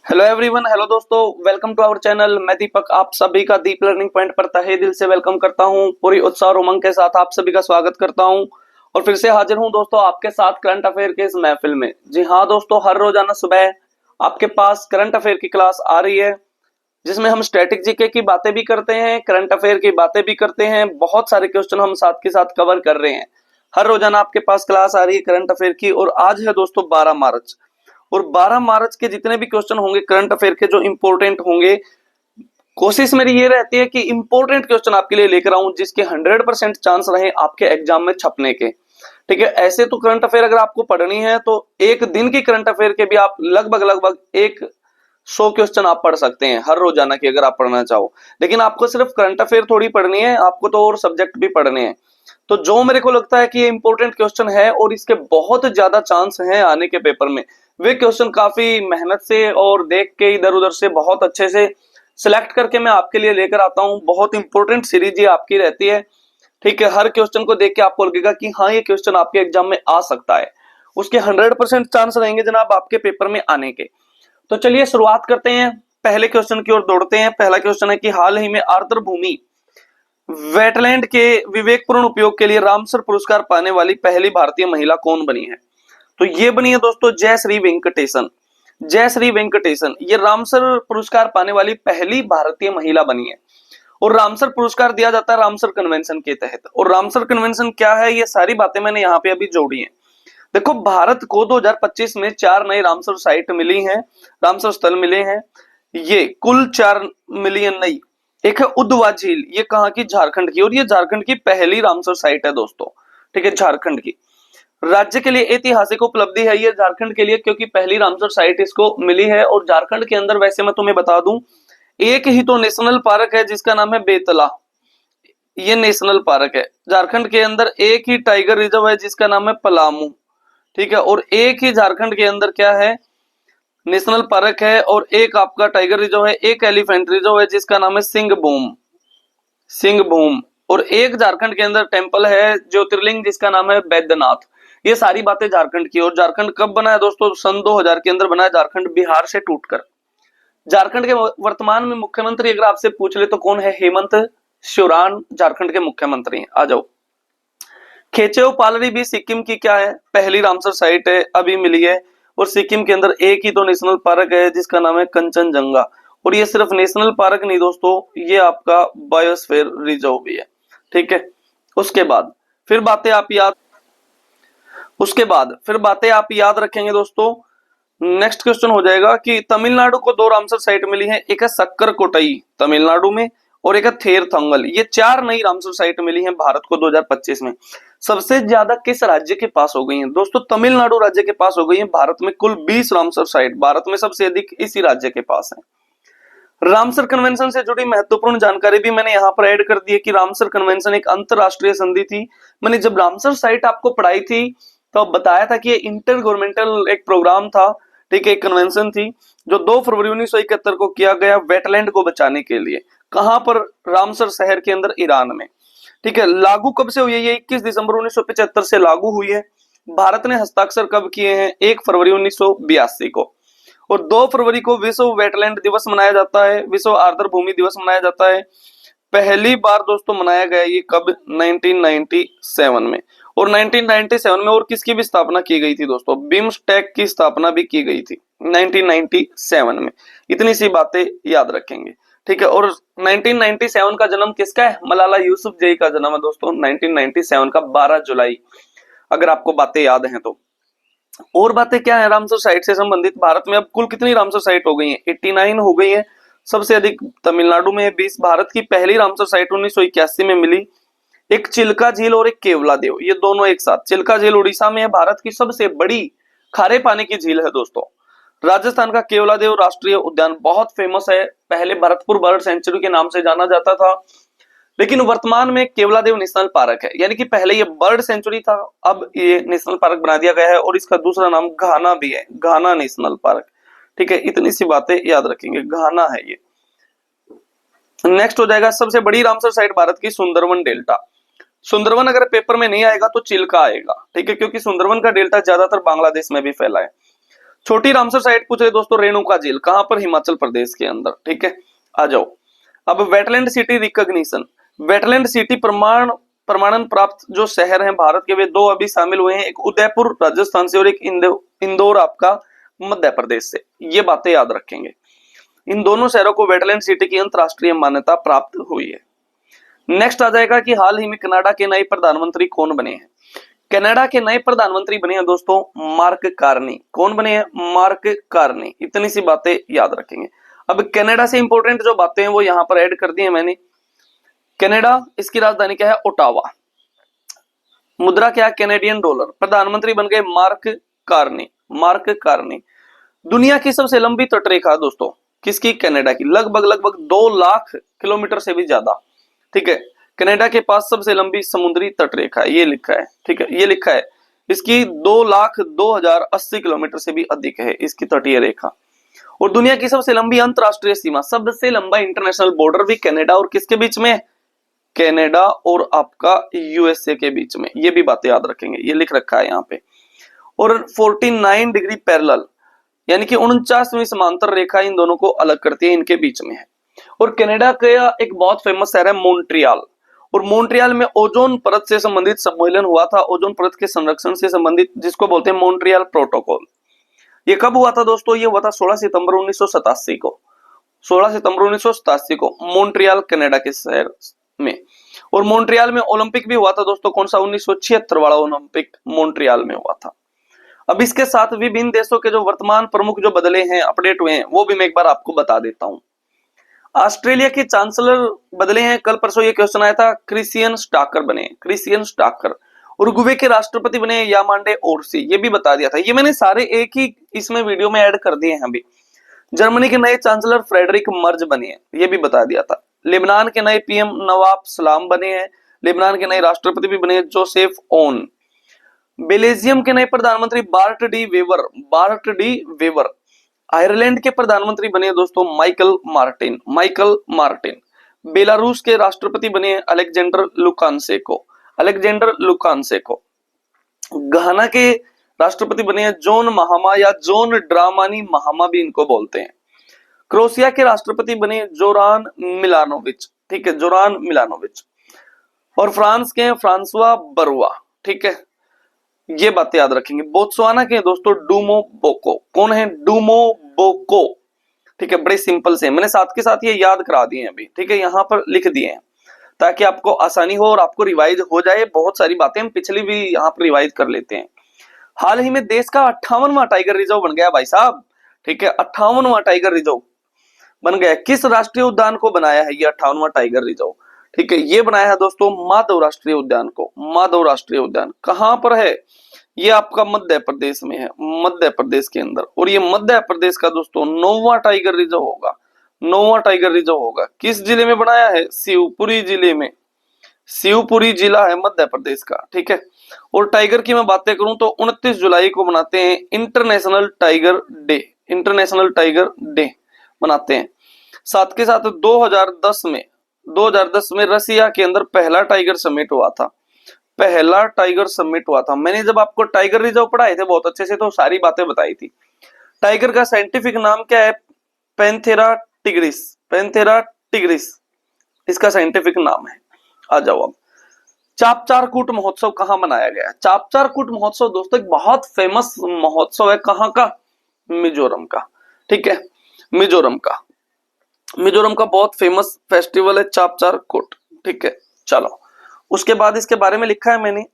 Hello everyone, hello दोस्तों, welcome to our channel. मैं दीपक आप सभी का दीप लर्निंग पॉइंट पर तहे दिल से वेलकम करता हूं। पूरी उत्साह और उमंग के साथ आप सभी का स्वागत करता हूं और फिर से हाजिर हूं दोस्तों आपके साथ करंट अफेयर के इस महफिल में। जी हां दोस्तों, हर रोजाना सुबह आपके पास करंट अफेयर की क्लास आ रही है जिसमें हम स्टैटिक जीके की बातें भी करते हैं, करंट अफेयर की बातें भी करते हैं। बहुत सारे क्वेश्चन हम साथ के साथ कवर कर रहे हैं। हर रोजाना आपके पास क्लास आ रही है करंट अफेयर की और आज है दोस्तों 12 मार्च। और 12 मार्च के जितने भी क्वेश्चन होंगे करंट अफेयर के जो इंपॉर्टेंट होंगे, कोशिश मेरी ये रहती है कि इंपॉर्टेंट क्वेश्चन आपके लिए लेकर आऊं जिसके 100% चांस रहे आपके एग्जाम में छपने के। ठीक है, ऐसे तो करंट अफेयर अगर आपको पढ़नी है तो एक दिन की करंट अफेयर के भी आप लगभग लगभग 100 क्वेश्चन आप पढ़ सकते हैं हर रोजाना की, अगर आप पढ़ना चाहो। लेकिन आपको सिर्फ करंट अफेयर थोड़ी पढ़नी है, आपको तो और सब्जेक्ट भी पढ़ने हैं। तो जो मेरे को लगता है कि ये इंपॉर्टेंट क्वेश्चन है और इसके बहुत ज्यादा चांस हैं आने के पेपर में, वे क्वेश्चन काफी मेहनत से और देख के इधर उधर से बहुत अच्छे से सिलेक्ट करके मैं आपके लिए लेकर आता हूं। बहुत इंपॉर्टेंट सीरीज ये आपकी रहती है। ठीक है, हर क्वेश्चन को देख के आपको लगेगा कि हाँ ये क्वेश्चन आपके एग्जाम में आ सकता है। उसके 100% चांस रहेंगे जनाब आपके पेपर में आने के। तो चलिए शुरुआत करते हैं, पहले क्वेश्चन की ओर दौड़ते हैं। पहला क्वेश्चन है कि हाल ही में आर्द्र भूमि वेटलैंड के विवेकपूर्ण उपयोग के लिए रामसर पुरस्कार पाने वाली पहली भारतीय महिला कौन बनी है? तो ये बनी है दोस्तों जयश्री वेंकटेशन। जयश्री वेंकटेशन ये रामसर पुरस्कार पाने वाली पहली भारतीय महिला बनी है। और रामसर पुरस्कार दिया जाता है रामसर कन्वेंशन के तहत। और रामसर कन्वेंशन क्या है, ये सारी बातें मैंने यहाँ पे अभी जोड़ी हैं। देखो, भारत को 2025 में 4 नए रामसर साइट मिली हैं, रामसर स्थल मिले हैं। ये कुल 4 मिलियन नई। एक है उद्धवा झील, ये कहाँ की? झारखंड की। और ये झारखंड की पहली रामसर साइट है दोस्तों। ठीक है, झारखंड की। राज्य के लिए ऐतिहासिक उपलब्धि है ये झारखंड के लिए, क्योंकि पहली रामसर साइट इसको मिली है। और झारखंड के अंदर वैसे मैं तुम्हें बता दूं, एक ही तो नेशनल पार्क है जिसका नाम है बेतला। ये नेशनल पार्क है। झारखंड के अंदर एक ही टाइगर रिजर्व है जिसका नाम है पलामू। ठीक है, और एक ही झारखंड के अंदर क्या है? नेशनल पार्क है। और एक आपका टाइगर रिजर्व है, एक एलिफेंट रिजर्व है जिसका नाम है सिंहभूम। सिंहभूम। और एक झारखंड के अंदर टेंपल है ज्योतिर्लिंग जिसका नाम है बैद्यनाथ। ये सारी बातें झारखंड की। और झारखंड कब बना है दोस्तों? सन 2000 के अंदर बना है झारखंड, बिहार से टूटकर। झारखंड के वर्तमान में मुख्यमंत्री अगर आपसे पूछ ले तो कौन है? हेमंत सोरेन झारखंड के मुख्यमंत्री हैं। आ जाओ। खेचेओ पालरी भी सिक्किम की क्या है? पहली रामसर साइट है, अभी मिली है। और सिक्किम के अंदर एक ही तो नेशनल पार्क है जिसका नाम है कंचनजंगा। और ये सिर्फ नेशनल पार्क नहीं दोस्तों, ये आपका बायोस्फीयर रिजर्व भी है। ठीक है, उसके बाद फिर बातें आप याद फिर बातें आप याद रखेंगे दोस्तों। नेक्स्ट क्वेश्चन हो जाएगा कि तमिलनाडु को 2 रामसर साइट मिली है। एक है सक्कर कोटई तमिलनाडु में, और एक है थेर थंगल। ये 4 नई रामसर साइट मिली हैं भारत को 2025 में। सबसे ज्यादा किस राज्य के पास हो गई हैं दोस्तों? तमिलनाडु राज्य के पास हो गई है। भारत में कुल 20 रामसर साइट, भारत में सबसे अधिक इसी राज्य के पास है। रामसर कन्वेंशन से जुड़ी महत्वपूर्ण जानकारी भी मैंने यहाँ पर ऐड कर दी है कि रामसर कन्वेंशन एक अंतरराष्ट्रीय संधि थी। मैंने जब रामसर साइट आपको पढ़ाई थी तो बताया था कि ये इंटर गवर्नमेंटल एक प्रोग्राम था। ठीक है, एक कन्वेंशन थी जो 2 फरवरी 1971 को किया गया वेटलैंड को बचाने के लिए। कहां पर? रामसर शहर के अंदर, ईरान में। ठीक है, लागू कब से हुई है? ये 21 दिसंबर 1975 से लागू हुई है। भारत ने हस्ताक्षर कब किए हैं? 1 फरवरी 1982 को। और 2 फरवरी को विश्व वेटलैंड दिवस मनाया जाता है, विश्व आर्द्र भूमि दिवस मनाया जाता है। पहली बार दोस्तों मनाया गया ये कब? 1997 में। और 1997 में और किसकी भी स्थापना की गई थी दोस्तों? बिम्स्टेक की स्थापना भी की गई थी 1997 में। इतनी सी बातें याद रखेंगे। ठीक है, और 1997 का जन्म किसका है? मलाला यूसुफजई का जन्म है दोस्तों 1997 का 12 जुलाई, अगर आपको बातें याद हैं तो। और बातें क्या है रामसर साइट से संबंधित? भारत में अब कुल कितनी रामसर साइट हो गई है? 89 हो गई है। सबसे अधिक तमिलनाडु में 20। भारत की पहली रामसर साइट 1981 में मिली। एक चिल्का झील और एक केवला देव, ये दोनों एक साथ। चिल्का झील उड़ीसा में है, भारत की सबसे बड़ी खारे पानी की झील है दोस्तों। राजस्थान का केवला देव राष्ट्रीय उद्यान बहुत फेमस है, पहले भरतपुर बर्ड सेंचुरी के नाम से जाना जाता था, लेकिन वर्तमान में केवलादेव नेशनल पार्क है। यानी कि पहले ये बर्ड सेंचुरी था, अब ये नेशनल पार्क बना दिया गया है। और इसका दूसरा नाम घाना भी है, घाना नेशनल पार्क। ठीक है, इतनी सी बातें याद रखेंगे, घाना है ये। नेक्स्ट हो जाएगा सबसे बड़ी रामसर साइट भारत की सुंदरवन डेल्टा। सुंदरवन अगर पेपर में नहीं आएगा तो चिल्का आएगा। ठीक है, क्योंकि सुंदरवन का डेल्टा ज्यादातर बांग्लादेश में भी फैला है। छोटी रामसर साइट पूछ रहे दोस्तों, रेणुका झील कहां पर? हिमाचल प्रदेश के अंदर। ठीक है, आ जाओ। अब wetland city recognition, wetland city प्रमाणन प्राप्त जो शहर हैं भारत के, वे दो अभी शामिल हुए हैं, एक उदयपुर राजस्थान से और एक इंदौर आपका मध्य प्रदेश से। ये बातें याद रखेंगे। इन दोनों शहरों को वेटलैंड सिटी की अंतरराष्ट्रीय मान्यता प्राप्त हुई है। नेक्स्ट आ जाएगा कि हाल ही में कनाडा के नए प्रधानमंत्री कौन बने हैं? कनाडा के नए प्रधानमंत्री बने हैं दोस्तों मार्क कार्नी। कौन बने हैं? Mark Carney. इतनी सी बातें याद रखेंगे। अब कनाडा से इंपॉर्टेंट जो बातें हैं वो यहां पर ऐड कर दी है मैंने। कनाडा, इसकी राजधानी क्या है? ओटावा। मुद्रा क्या है? Canadian dollar. प्रधानमंत्री बन गए मार्क कार्नी। Mark Carney. दुनिया की सबसे लंबी तटरेखा दोस्तों किसकी? कनाडा की। लगभग 2 लाख किलोमीटर से भी ज्यादा। ठीक है, कनाडा के पास सबसे लंबी समुद्री तटरेखा है, ये लिखा है। ठीक है, ये लिखा है। इसकी 2,02,080 किलोमीटर से भी अधिक है इसकी तटीय रेखा। और दुनिया की सबसे लंबी अंतरराष्ट्रीय सीमा, सबसे लंबा इंटरनेशनल बॉर्डर भी कनाडा और किसके बीच में? कनाडा और आपका यूएसए के बीच में। ये भी बातें याद रखेंगे, ये लिख रखा है यहाँ पे। और 49 डिग्री पैरेलल यानी कि 49वीं समांतर रेखा इन दोनों को अलग करती है, इनके बीच में है। और कनाडा का एक बहुत फेमस शहर है मॉन्ट्रियल। और मॉन्ट्रियल में ओजोन परत से संबंधित सम्मेलन हुआ था, ओजोन परत के संरक्षण से संबंधित, जिसको बोलते हैं मॉन्ट्रियल प्रोटोकॉल। ये कब हुआ था दोस्तों? ये हुआ था 16 सितंबर 1987 को। 16 सितंबर 1987 को मॉन्ट्रियल कनाडा के शहर में। और मॉन्ट्रियल में ओलंपिक भी हुआ था दोस्तों। कौन सा? 1976 वाला ओलंपिक मॉन्ट्रियल में हुआ था। अब इसके साथ विभिन्न देशों के जो वर्तमान प्रमुख जो बदले हैं, अपडेट हुए हैं, वो भी मैं एक बार आपको बता देता हूं। ऑस्ट्रेलिया के चांसलर बदले हैं, कल परसों ये क्वेश्चन आया था। क्रिस्टियन स्टाकर बने, क्रिस्टियन स्टाकर। उरुग्वे के राष्ट्रपति बने यामांडे ओरसी, ये भी बता दिया था। ये मैंने सारे एक ही इसमें वीडियो में ऐड कर दिए हैं अभी। जर्मनी के नए चांसलर फ्रेडरिक मर्ज बने हैं, ये भी बता दिया था। लेबनान के नए पीएम नवाब सलाम बने हैं। लेबनान के नए राष्ट्रपति भी बने जोसेफ ओन। बेल्जियम के नए प्रधानमंत्री Bart De Wever, Bart De Wever. Ireland के प्रधानमंत्री बने दोस्तों Michael Martin, Michael Martin. Belarus के राष्ट्रपति बने अलेक्जेंडर लुकानसेको, अलेक्जेंडर लुकानसेको। घाना के राष्ट्रपति बने जॉन महामा या जॉन ड्रामानी महामा भी इनको बोलते हैं। क्रोएशिया के राष्ट्रपति बने जोरान मिलानोविच। ठीक है, जोरान मिलानोविच। और फ्रांस के फ्रांसवा बरुआ। ठीक है, ये बातें याद रखेंगे। बोत्सवाना के दोस्तों डूमो बोको। कौन है? Duomo Boko. ठीक है, बड़े सिंपल से मैंने साथ के साथ ये याद करा दिए हैं अभी। ठीक है, यहाँ पर लिख दिए हैं ताकि आपको आसानी हो और आपको रिवाइज हो जाए। बहुत सारी बातें हम पिछली भी यहाँ पर रिवाइज कर लेते हैं। हाल ही में देश का 58वां टाइगर रिजर्व बन गया भाई साहब। ठीक है, 58वां टाइगर रिजर्व बन गया। किस राष्ट्रीय उद्यान को बनाया है ये 58वां टाइगर रिजर्व? ठीक है, ये बनाया है दोस्तों माधव राष्ट्रीय उद्यान को। माधव राष्ट्रीय उद्यान कहां पर है? ये आपका मध्य प्रदेश में है, मध्य प्रदेश के अंदर। और ये मध्य प्रदेश का दोस्तों 9वां टाइगर रिजर्व होगा, 9वां टाइगर रिजर्व होगा। किस जिले में बनाया है? शिवपुरी जिले में। शिवपुरी जिला है मध्य प्रदेश का। ठीक है, और टाइगर की मैं बातें करूं तो 29 जुलाई को मनाते हैं international tiger day, international tiger day मनाते हैं। साथ के साथ 2010 में रसिया के अंदर पहला टाइगर समिट हुआ था, पहला टाइगर समिट हुआ था। मैंने जब आपको टाइगर रिजर्व पढ़ाए थे बहुत अच्छे से तो सारी बातें बताई थी। टाइगर का साइंटिफिक नाम क्या है? पैंथेरा टिग्रिस, पैंथेरा टिग्रिस इसका साइंटिफिक नाम है। आ जाओ अब। चापचारकूट महोत्सव कहां मनाया गया? चापचारकूट महोत्सव दोस्तों एक बहुत फेमस महोत्सव है। कहां का? मिजोरम का। ठीक है, मिजोरम का, मिजोरम का बहुत फेमस फेस्टिवल है चापचारकूट। ठीक है, चलो उसके बाद इसके बारे में लिखा है मैंने।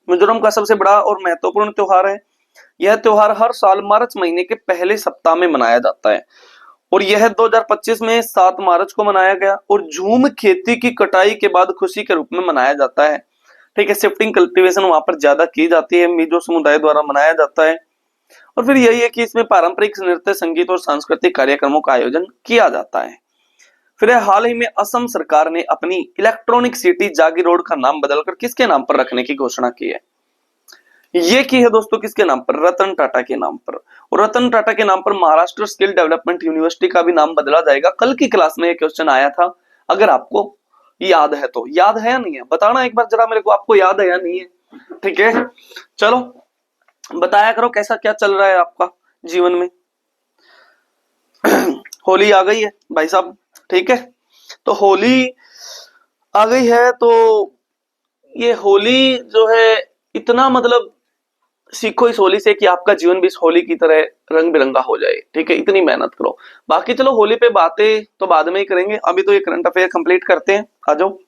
मिजोरम का सबसे बड़ा और महत्वपूर्ण त्योहार है। यह त्योहार हर साल मार्च महीने के पहले सप्ताह में मनाया जाता है और यह 2025 में 7 मार्च को मनाया गया। और झूम खेती की कटाई के बाद खुशी के रूप में मनाया जाता है। ठीक है, शिफ्टिंग कल्टीवेशन वहां पर ज्यादा की जाती है, मिजो समुदाय द्वारा मनाया जाता है। और फिर यही है कि इसमें पारंपरिक नृत्य, संगीत और सांस्कृतिक कार्यक्रमों का आयोजन किया जाता है। फिर हाल ही में असम सरकार ने अपनी इलेक्ट्रॉनिक सिटी जागीरोड का नाम बदलकर किसके नाम पर रखने की घोषणा की है? ये की है दोस्तों किसके नाम पर? रतन टाटा के नाम पर। और रतन टाटा के नाम पर महाराष्ट्र स्किल डेवलपमेंट यूनिवर्सिटी का भी नाम बदला जाएगा। कल की क्लास में ये क्वेश्चन आया था, अगर आपको याद है तो। याद है या नहीं है बताना एक बार जरा मेरे को, आपको याद है या नहीं है? ठीक है, चलो बताया करो कैसा क्या चल रहा है आपका। जीवन में। होली आ गई है भाई साहब, ठीक है। तो होली आ गई है तो ये होली जो है इतना मतलब सीखो इस होली से कि आपका जीवन भी इस होली की तरह रंग बिरंगा हो जाए, ठीक है। इतनी मेहनत करो। बाकी चलो होली पे बातें तो बाद में ही करेंगे, अभी तो ये करंट अफेयर कंप्लीट करते हैं, आ जाओ।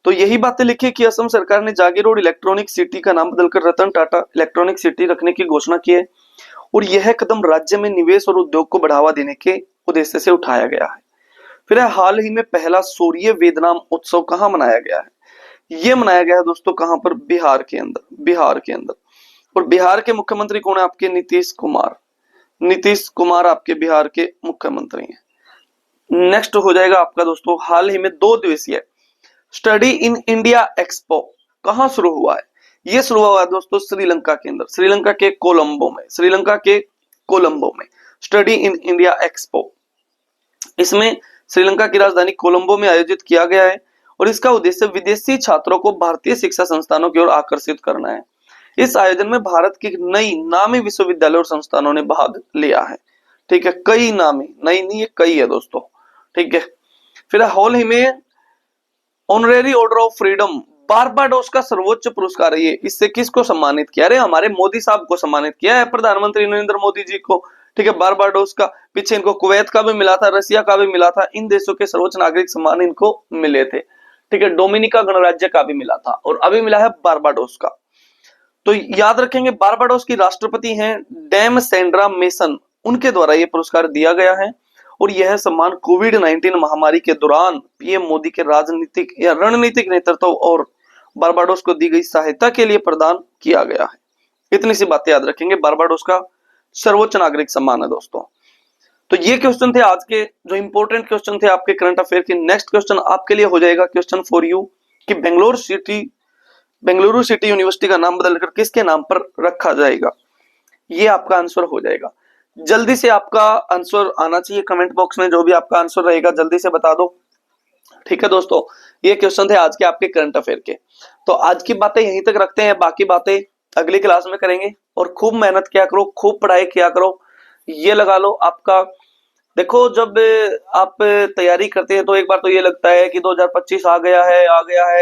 तो यही बातें लिखी कि असम सरकार ने जागीर रोड इलेक्ट्रॉनिक सिटी का नाम बदलकर रतन टाटा इलेक्ट्रॉनिक सिटी रखने की घोषणा की है और यह कदम राज्य में निवेश और उद्योग को बढ़ावा देने के उद्देश्य से उठाया गया है। फिर हाल ही में पहला सूर्य वेदनाम उत्सव कहाँ मनाया गया है? ये मनाया गया है दोस्तों कहां पर? बिहार के अंदर, बिहार के अंदर। और बिहार के मुख्यमंत्री कौन है आपके? नीतीश कुमार। नीतीश कुमार आपके बिहार के मुख्यमंत्री हैं। नेक्स्ट हो जाएगा आपका दोस्तों, हाल ही में 2 दिवसीय स्टडी इन इंडिया एक्सपो कहां शुरू हुआ है? ये शुरू हुआ है दोस्तों श्रीलंका के अंदर, श्रीलंका के कोलंबो में, श्रीलंका के कोलंबो में स्टडी इन इंडिया एक्सपो। इसमें श्रीलंका की राजधानी कोलंबो में आयोजित किया गया है और इसका उद्देश्य विदेशी छात्रों को भारतीय शिक्षा संस्थानों की ओर आकर्षित करना है। इस आयोजन में भारत की नई नामी विश्वविद्यालय और संस्थानों ने भाग लिया है, ठीक है। कई नामी, नई नहीं है, कई है दोस्तों, ठीक है। फिर हाल ही में honorary order of freedom Barbados का सर्वोच्च पुरस्कार है ये। इससे किसको सम्मानित किया? अरे हमारे मोदी साहब को सम्मानित किया है, प्रधानमंत्री नरेंद्र मोदी जी को, ठीक है। बारबाडोस का, पीछे इनको कुवैत का भी मिला था, रशिया का भी मिला था। इन देशों के सर्वोच्च नागरिक सम्मान इनको मिले थे, ठीक है। डोमिनिका गणराज्य का भी मिला था और अभी मिला है बारबाडोस का। तो याद रखेंगे बारबाडोस की राष्ट्रपति हैं डैम सेंड्रा मेसन, उनके द्वारा यह पुरस्कार दिया गया है और यह सम्मान कोविड-19 महामारी के दौरान पीएम मोदी के राजनीतिक या रणनीतिक नेतृत्व और बारबाडोस को दी गई सहायता के लिए प्रदान किया गया है। इतनी सी बातें याद रखेंगे, बारबाडोस का सर्वोच्च नागरिक सम्मान है दोस्तों। तो ये क्वेश्चन थे आज के, जो इंपॉर्टेंट क्वेश्चन थे आपके करंट अफेयर के। नेक्स्ट क्वेश्चन आपके लिए हो जाएगा क्वेश्चन फॉर यू कि बेंगलुरु सिटी यूनिवर्सिटी का नाम बदलकर किसके नाम पर रखा जाएगा? ये आपका आंसर हो जाएगा। जल्दी से आपका आंसर आना चाहिए कमेंट बॉक्स में, जो भी आपका आंसर रहेगा जल्दी से बता दो, ठीक है दोस्तों। ये क्वेश्चन थे आज के आपके करंट अफेयर के। तो आज की बातें यहीं तक रखते हैं, बाकी बातें अगली क्लास में करेंगे। और खूब मेहनत किया करो, खूब पढ़ाई किया करो। ये लगा लो आपका, देखो जब आप तैयारी करते हैं तो एक बार तो ये लगता है कि 2025 आ गया है,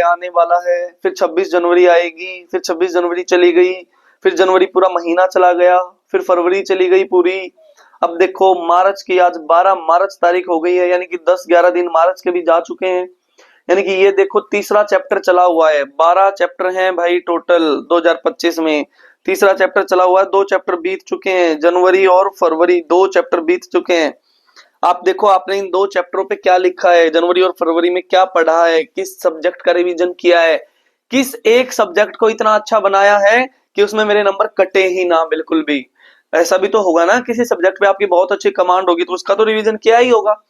आने वाला है। फिर 26 जनवरी आएगी, फिर 26 जनवरी चली गई, फिर जनवरी पूरा महीना चला गया, फिर फरवरी चली गई पूरी। अब देखो मार्च की आज 12 मार्च तारीख हो गई है, यानी कि 10-11 दिन मार्च के भी जा चुके हैं। यानी कि ये देखो तीसरा चैप्टर चला हुआ है, 12 चैप्टर हैं भाई टोटल 2025 में। तीसरा चैप्टर चला हुआ है, 2 चैप्टर बीत चुके हैं, जनवरी और फरवरी 2 चैप्टर बीत चुके हैं। आप देखो आपने इन 2 चैप्टरों पे क्या लिखा है, जनवरी और फरवरी में क्या पढ़ा है, किस सब्जेक्ट का रिवीजन किया है, किस एक सब्जेक्ट को इतना अच्छा बनाया है कि उसमें मेरे नंबर कटे ही ना बिल्कुल भी। ऐसा भी तो होगा ना, किसी सब्जेक्ट पे आपकी बहुत अच्छी कमांड होगी तो उसका तो रिवीजन किया ही होगा,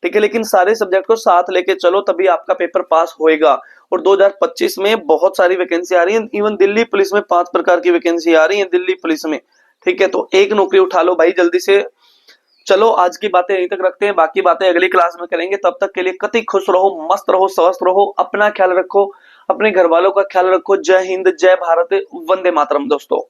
ठीक है। लेकिन सारे सब्जेक्ट को साथ लेके चलो तभी आपका पेपर पास होएगा। और 2025 में बहुत सारी वैकेंसी आ रही है, इवन दिल्ली पुलिस में 5 प्रकार की वैकेंसी आ रही है दिल्ली पुलिस में, ठीक है। तो एक नौकरी उठा लो भाई जल्दी से। चलो आज की बातें यहीं तक रखते हैं, बाकी बातें अगली क्लास में करेंगे। तब तक के लिए कति खुश रहो, मस्त रहो, स्वस्थ रहो, अपना ख्याल रखो, अपने घर वालों का ख्याल रखो। जय हिंद, जय भारत, वंदे मातरम दोस्तों।